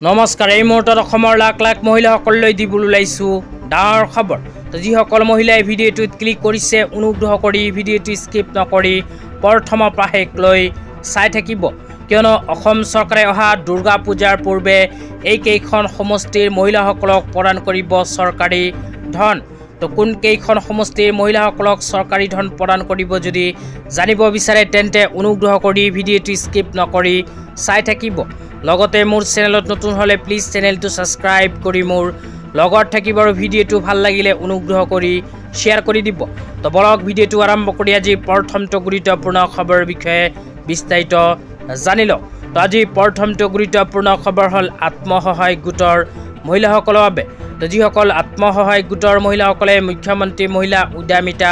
নমস্কাৰ এই মুহূৰ্তত অসমৰ লাখ লাখ মহিলাসকললৈ দিবলৈ ওলাইছোঁ ডাঙৰ খবৰ। তো যিসকল মহিলাই ভিডিঅ'টোত ক্লিক কৰিছে অনুগ্ৰহ কৰি ভিডিঅ'টো স্কিপ নকৰি প্ৰথমৰ পৰা শেষলৈ চাই থাকিব, কিয়নো অসম চৰকাৰে অহা দুৰ্গা পূজাৰ পূৰ্বে এইকেইখন সমষ্টিৰ মহিলাসকলক প্ৰদান কৰিব চৰকাৰী ধন। তো কোন কেইখন সমষ্টিৰ মহিলাসকলক চৰকাৰী ধন প্ৰদান কৰিব যদি জানিব বিচাৰে তেন্তে অনুগ্ৰহ কৰি ভিডিঅ'টো স্কিপ নকৰি চাই থাকিব। লগতে মোৰ চেনেলত নতুন হলে প্লিজ চেনেলটো সাবস্ক্ৰাইব কৰি মোৰ লগত থাকিব আৰু ভিডিঅ'টো ভাল লাগিলে অনুগ্ৰহ কৰি শ্বেয়াৰ কৰি দিব। তো বলক ভিডিঅ'টো আৰম্ভ কৰি আজি প্ৰথমটো গুৰুত্বপূৰ্ণ খবৰৰ বিষয়ে বিস্তাৰিত জানি লওঁ। তো আজি প্ৰথমটো গুৰুত্বপূৰ্ণ খবৰ হ'ল আত্মসহায়ক গোটৰ মহিলাসকলৰ বাবে। তো যিসকল আত্মসহায়ক গোটৰ মহিলাসকলে মুখ্যমন্ত্ৰী মহিলা উদ্যমিতা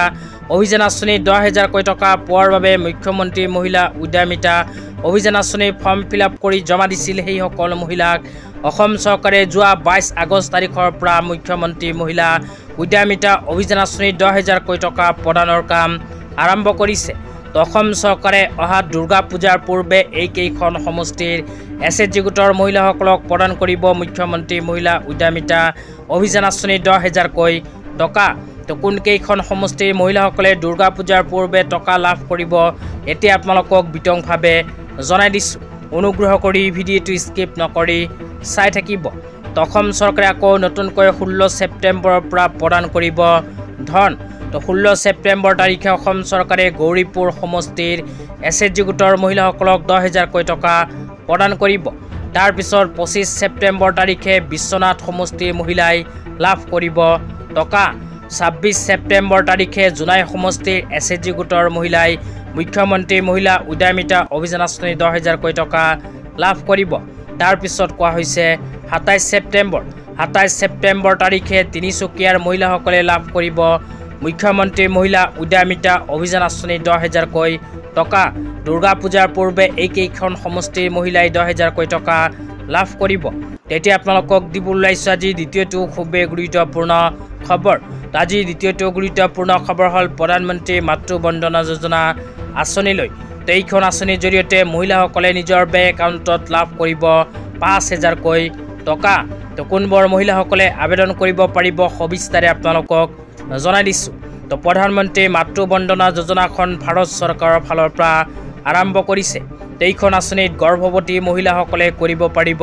অভিযান আঁচনি 10,000 টকা পোৱাৰ বাবে মুখ্যমন্ত্ৰী মহিলা উদ্যমিতা অভিযান আঁচনিৰ ফৰ্ম ফিল-আপ কৰি জমা দিছিল, সেই সকল মহিলাক অসম চৰকাৰে যোৱা 22 আগষ্ট তাৰিখৰ পৰা মুখ্যমন্ত্ৰী মহিলা উদ্যমিতা অভিযান আঁচনিৰ 10,000 টকা প্ৰদানৰ কাম আৰম্ভ কৰিছে। তো অসম চৰকাৰে অহা দুৰ্গা পূজাৰ পূৰ্বে এইকেইখন সমষ্টিৰ SHG গোটৰ মহিলাসকলক প্ৰদান কৰিব মুখ্যমন্ত্ৰী মহিলা উদ্যমিতা অভিযান আঁচনিৰ 10,000 টকা। তো কোন কেইখন সমষ্টিৰ মহিলাসকলে দুৰ্গা পূজাৰ পূৰ্বে টকা লাভ কৰিব এতিয়া আপোনালোকক বিতংভাৱে জনাই দিছোঁ, অনুগ্ৰহ কৰি ভিডিঅ'টো স্কিপ নকৰি চাই থাকিব। তো অসম চৰকাৰে আকৌ নতুনকৈ 16 ছেপ্টেম্বৰৰ পৰা প্ৰদান কৰিব ধন। তো 16 ছেপ্টেম্বৰ তাৰিখে অসম চৰকাৰে গৌৰীপুৰ সমষ্টিৰ SHG গোটৰ মহিলাসকলক 10,000 টকা প্ৰদান কৰিব। তাৰপিছত 25 ছেপ্টেম্বৰ তাৰিখে বিশ্বনাথ সমষ্টিৰ মহিলাই লাভ কৰিব টকা। 26 ছেপ্টেম্বৰ তাৰিখে জোনাই সমষ্টিৰ SHG গোটৰ মহিলাই মুখ্যমন্ত্ৰী মহিলা উদ্যমিতা অভিযান আঁচনি 10,000 টকা লাভ কৰিব। তাৰপিছত কোৱা হৈছে 27 ছেপ্টেম্বৰ তাৰিখে তিনিচুকীয়াৰ মহিলাসকলে লাভ কৰিব মুখ্যমন্ত্ৰী মহিলা উদ্যমিতা অভিযান আঁচনি 10,000 টকা। দুৰ্গা পূজাৰ পূৰ্বে এইকেইখন সমষ্টিৰ মহিলাই 10,000 টকা লাভ কৰিব। তেতিয়া আপোনালোকক দিবলৈ ওলাইছোঁ আজি দ্বিতীয়টো খুবেই গুৰুত্বপূৰ্ণ খবৰ। আজি দ্বিতীয়টো গুৰুত্বপূৰ্ণ খবৰ হ'ল প্ৰধানমন্ত্ৰী মাতৃ বন্দনা যোজনা আঁচনিলৈ। তো এইখন আঁচনিৰ জৰিয়তে মহিলাসকলে নিজৰ বেংক একাউণ্টত লাভ কৰিব 5,000 টকা। তো কোনবোৰ মহিলাসকলে আবেদন কৰিব পাৰিব সবিস্তাৰে আপোনালোকক জনাই দিছোঁ। তো প্ৰধানমন্ত্ৰী মাতৃ বন্দনা যোজনাখন ভাৰত চৰকাৰৰ ফালৰ পৰা আৰম্ভ কৰিছে। তো এইখন আঁচনিত গৰ্ভৱতী মহিলাসকলে কৰিব পাৰিব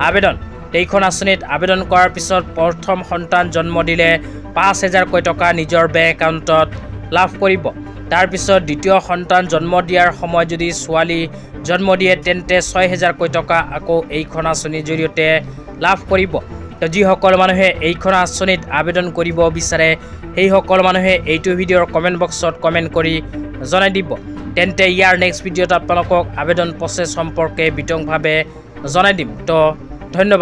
আবেদন। এইখন আঁচনিত আবেদন কৰাৰ পিছত প্ৰথম সন্তান জন্ম দিলে 5,000 টকা নিজৰ বেংক একাউণ্টত লাভ কৰিব। তাৰপিছত দ্বিতীয় সন্তান জন্ম দিয়াৰ সময় যদি ছোৱালী জন্ম দিয়ে তেন্তে 6,000 টকা আকৌ এইখন আঁচনিৰ জৰিয়তে লাভ কৰিব। তো যিসকল মানুহে এইখন আঁচনিত আবেদন কৰিব বিচাৰে সেইসকল মানুহে এইটো ভিডিঅ'ৰ কমেণ্ট বক্সত কমেণ্ট কৰি জনাই দিব, তেন্তে ইয়াৰ নেক্সট ভিডিঅ'ত আপোনালোকক আবেদন প্ৰচেছ সম্পৰ্কে বিতংভাৱে জনাই দিম। তো ধন্যবাদ।